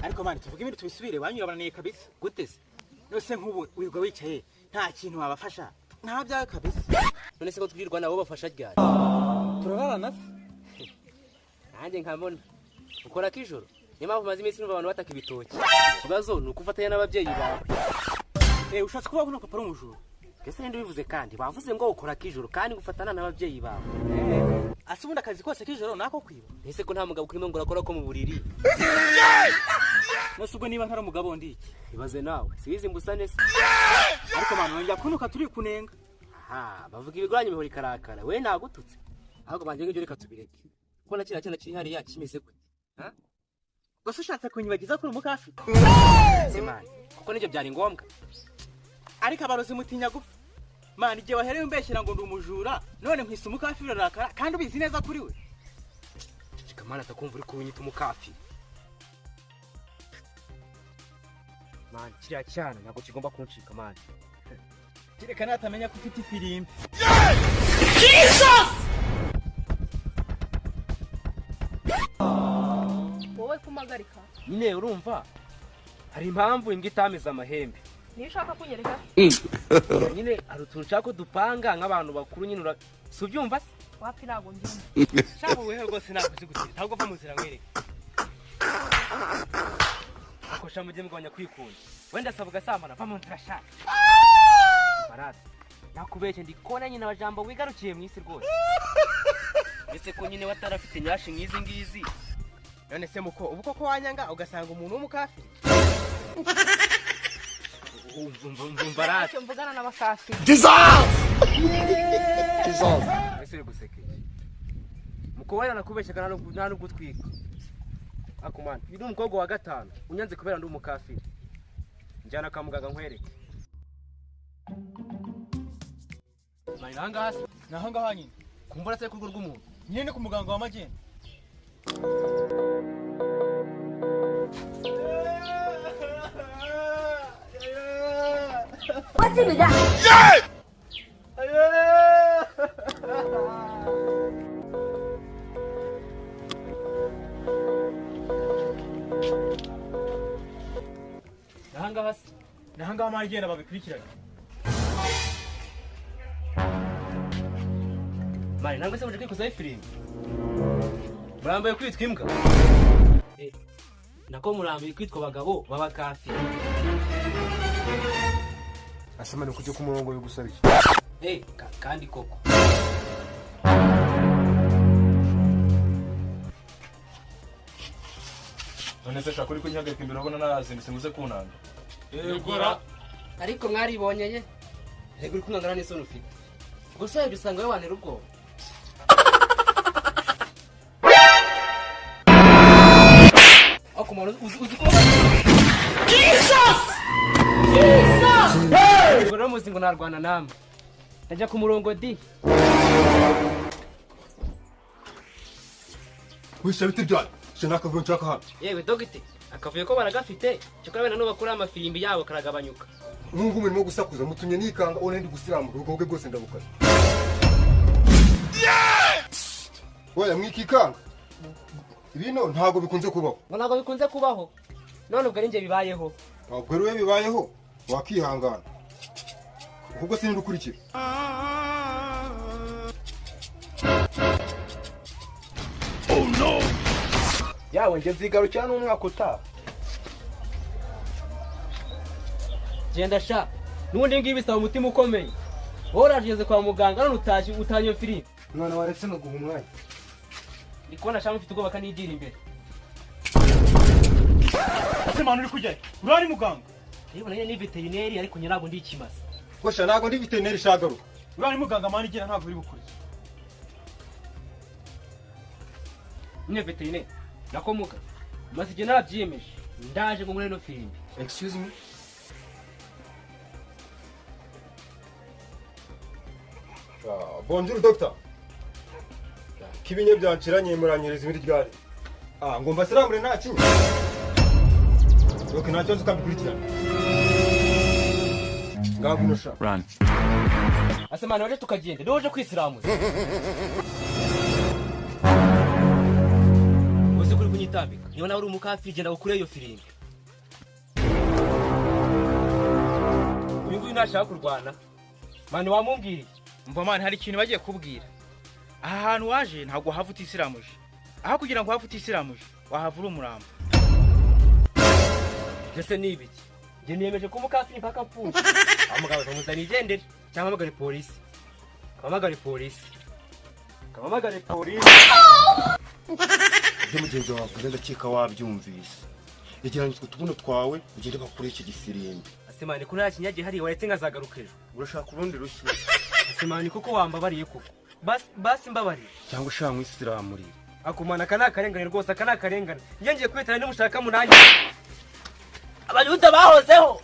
ariko mani tuvuge ibintu tubisubire wanyurabananiye kabisa gutese nose nk'ubu wirwa wicaye nta kintu wabafasha nta byawe kabisa none se ko twirwa nabo bafasha ryari turararana nanjye nkabona ukora kijoro niyo mpamvu maze iminsi numva abantu bataka ibitoki ikibazo ni uko ufatanya n'ababyeyi bawe ushatse kuba uno papa ari umujura ese ninde bivuze kandi bavuze ngo ukora kijoro kandi gufatana n'ababyeyi bawe asubunda akazi kose kijoro nako kwiba ese ko nta mugabo kurimo ngo urakora ko mu buriri nose ubwo niba ntari umugabo ndi iki ibaze nawe sibizi mbusane se ariko manu nongera kunuka turi kunenga bavuga ibigoranye imihoro ikarakara we nagututse ahubwo banje ngibyo reka tubireke ko na kira kiri hariya kimeze gute gusa ushatse kunyibagiza ko uri umukafi semani kuko nibyo byari ngombwa ariko abarozi mutinya gupfa mani igihe wahereye umbeshyira ngo ndi umujura none nkwise umukafi birarakara kandi ubizi neza kuri we shikamana atakumva uri kunyita umukafi mani kiriya cyana ntabwo kigomba kuncika mani kireka natamenya ko ufite ifirimbi wowe kumagarika nyine urumva hari impamvu imbwa itamiza amahembe niyo ushaka kunyereka nyine hari utuntu ushaka ko dupanga nk'abantu bakuru nyine si ubyumva se wapi ntabwo mbyumva shaka wehe rwose nakuzi gutira ntabwo va mu nzira nkwereke akosha mujye mugabanya kwikunda wenda asaba ugasambana va mu nzira shaka barata nakubeshye ndi kubona nyine abajambo wigarukiye mu isi rwose ndetse ko nyine watarafite nyashi nk'izi ngizi none se muko ubu koko wanyanga ugasanga umuntu w'umukafi umva rata mvugana n'abakafi ese guseke muko wera nakubeshye kana nta n'ugutwika akumana ndi umukobwa wa gatanu unyanze kubera ndi umukafi njyana kwa muganga nkwereke mari nanga hasi naho ngaho nyine kumbura se kurwo rw'umuntu nyine ni ku muganga wa magenda What's it with that? nanga hasi naho ngaho magenda babikurikiranye mari nangwe se muje kwikoza ifirimbi murambaye kwitwa imbwa nako murambaye kwitwa abagabo b'abakafi asemane kujya ku murongo yo gusabye kandi koko none se shaka uri kunyagarika imbere ubona narazindutse nguze kunanga gora ariko mwaribonye ye rego uri kunangana n'isoni ufite gusa ibyo usanga we wanera ubwoba akumara uzi ko Bora muzi ngo narwana namwe najya ku murongo di wisha biti byane shinaka vuga nshaka hano yewe dogiteri akavuye ko baragafite cyo kabena no bakura amafirimbi yabo karagabanyuka nungu murimo gusakuza mutunye nikanga one ndi gusiramu ubwo bwose ndabukaza oya mwikikanga ibino ntago bikunze kubaho ngo ntago bikunze kubaho none ubwo ari nje bibayeho ubwo rero bibayeho wakihangana ubwo sinindi ukurikira Oh no! yawe nje nzigarukira n'umwaka utaha genda sha nubundi ngibi bisaba umutima ukomeye wowe urageze kwa muganga none utanyo firimbi mwana waretse no guha umwanya ndi kubona sha mufite ubwoba kanigira imbere ese manu uri kujyayo urari muganga niba nanye ni veterineri ariko nyirago ndi ikimasa kosha nago ndi veterineri shagaruka urari muganga mani igira ntabwo uri bukuri nyine veterineri nakomuka maze igihe narabyiyemeje ndaje ngo ngure no firimbi excuse me bonjour doctor kibinye byanciranye muranyereza ibindi ryari ngomba siramure nta kinya nta kibazo ukabikurikirana ngaho unosha Run. asemana waje tukagenda doje kwisiramuza uzi kuri kunyitambika niba nawe uri umukafi genda gukure iyo firimbi ntashaka kurwana mani wamumbwiriye umva mani hari ikintu bagiye kubwira aha hantu waje ntabwo hava utisiramuje aho kugira ngo hava utisiramuje wahavura umurambo ese ni ibiki njye niyemeje ko umukafiri mpaka apfuye amugabo akamuzana igendere cyangwa amagare polisi ibyo mugenzi wawe avuze ndakeka wabyumvise yegeranye utwo tubuno twawe ugende bakure iki gifirimbi asemani ko nta kinyagi hariya waretse nkazagaruka ejo urashaka urundi rushyi asemani kuko wambabariye koko basi mbabariye cyangwa ushaka mwisiramurire akumana aka ni akarengane rwose aka ni akarengane njye ngiye kwitana n'umushaka munange abayuda bahozeho